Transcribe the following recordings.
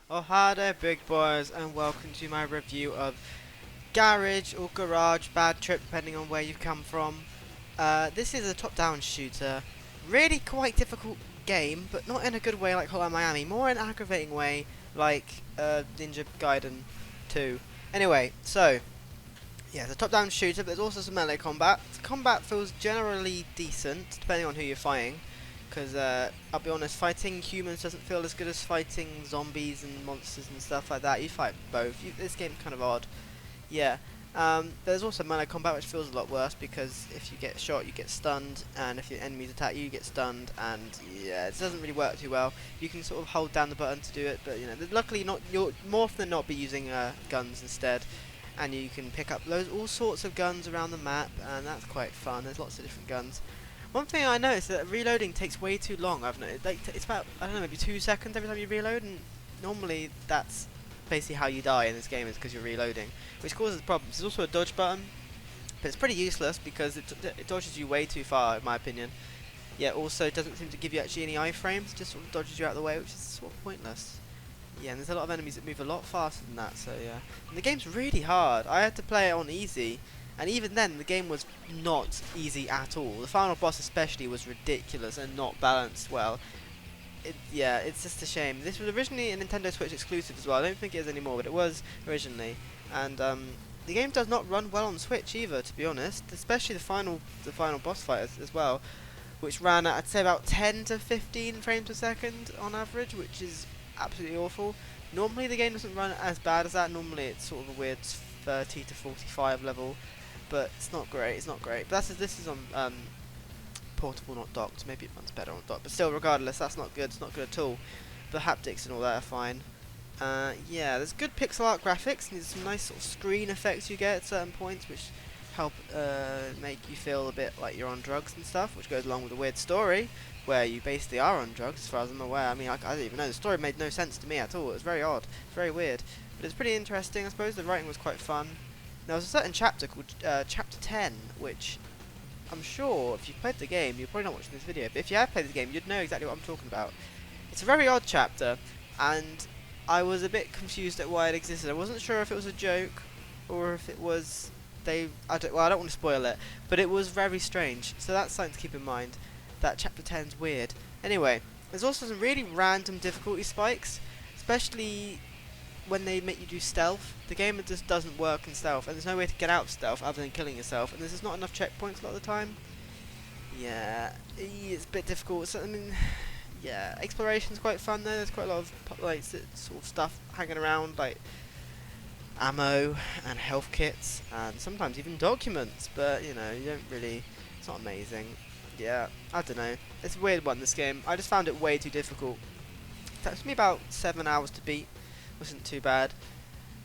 Oh hi there big boys and welcome to my review of Garage or Garage Bad Trip depending on where you've come from. This is a top-down shooter. Really quite difficult game, but not in a good way like Hotline Miami, more in an aggravating way like Ninja Gaiden 2. Anyway, so yeah, it's a top-down shooter, but there's also some melee combat. The combat feels generally decent, depending on who you're fighting. Because, I'll be honest, fighting humans doesn't feel as good as fighting zombies and monsters and stuff like that. You fight both. This game's kind of odd. Yeah. There's also melee combat, which feels a lot worse, because if you get shot, you get stunned, and if your enemies attack you, you get stunned, and yeah, it doesn't really work too well. You can sort of hold down the button to do it, but, you know, luckily not you'll more often than not be using guns instead. And you can pick up all sorts of guns around the map, and that's quite fun. There's lots of different guns. One thing I noticed is that reloading takes way too long. I've noticed, like, it's about, I don't know, maybe 2 seconds every time you reload, and normally that's basically how you die in this game, is because you're reloading, which causes problems. There's also a dodge button, but it's pretty useless because it dodges you way too far, in my opinion. Yet also it doesn't seem to give you actually any iframes, it just sort of dodges you out of the way, which is sort of pointless. Yeah, and there's a lot of enemies that move a lot faster than that, so yeah. And the game's really hard. I had to play it on easy, and even then the game was not easy at all. The final boss especially was ridiculous and not balanced well. Yeah, it's just a shame. This was originally a Nintendo Switch exclusive as well. I don't think it is anymore, but it was originally. And the game does not run well on Switch either, to be honest. Especially the final boss fight as well, which ran at, I'd say, about 10 to 15 frames per second on average, which is absolutely awful. Normally the game doesn't run as bad as that. Normally it's sort of a weird 30 to 45 level, but it's not great. It's not great. But this is on portable, not docked. Maybe it runs better on docked, but still, regardless, that's not good. It's not good at all. The haptics and all that are fine. Yeah, there's good pixel art graphics, and there's some nice sort of screen effects you get at certain points, which help make you feel a bit like you're on drugs and stuff, which goes along with a weird story where you basically are on drugs, as far as I'm aware. I mean, I don't even know. The story made no sense to me at all. It was very odd. It's very weird. But it's pretty interesting, I suppose. The writing was quite fun. There was a certain chapter called Chapter 10, which I'm sure if you've played the game, you're probably not watching this video, but if you have played the game, you'd know exactly what I'm talking about. It's a very odd chapter, and I was a bit confused at why it existed. I wasn't sure if it was a joke, or if it was... I don't want to spoil it, but it was very strange, so that's something to keep in mind. That chapter 10's weird. Anyway, there's also some really random difficulty spikes, especially when they make you do stealth. The game just doesn't work in stealth, and there's no way to get out of stealth other than killing yourself, and there's just not enough checkpoints a lot of the time. Yeah, it's a bit difficult. So, I mean, yeah, exploration's quite fun though. There's quite a lot of like sort of stuff hanging around, like ammo and health kits, and sometimes even documents. But you know, you don't really. It's not amazing. Yeah, I don't know. It's a weird one, this game. I just found it way too difficult. It took me about 7 hours to beat. Wasn't too bad.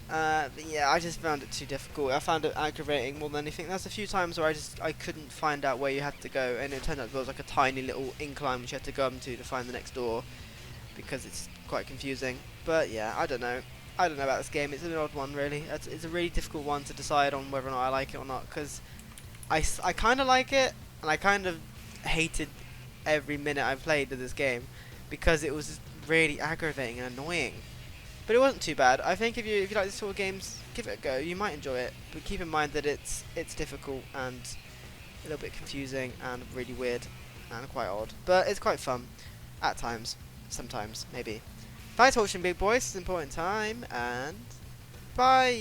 But yeah, I just found it too difficult. I found it aggravating more than anything. There's a few times where I couldn't find out where you had to go, and it turned out there was like a tiny little incline which you had to go up to find the next door, because it's quite confusing. But yeah, I don't know. I don't know about this game. It's an odd one, really. It's a really difficult one to decide on whether or not I like it or not, because I kind of like it, and I kind of hated every minute I played of this game, because it was really aggravating and annoying. But it wasn't too bad. I think if you like this sort of games, give it a go. You might enjoy it, but keep in mind that it's difficult and a little bit confusing and really weird and quite odd. But it's quite fun at times, sometimes maybe. Thanks for watching, big boys. It's an important time, and bye.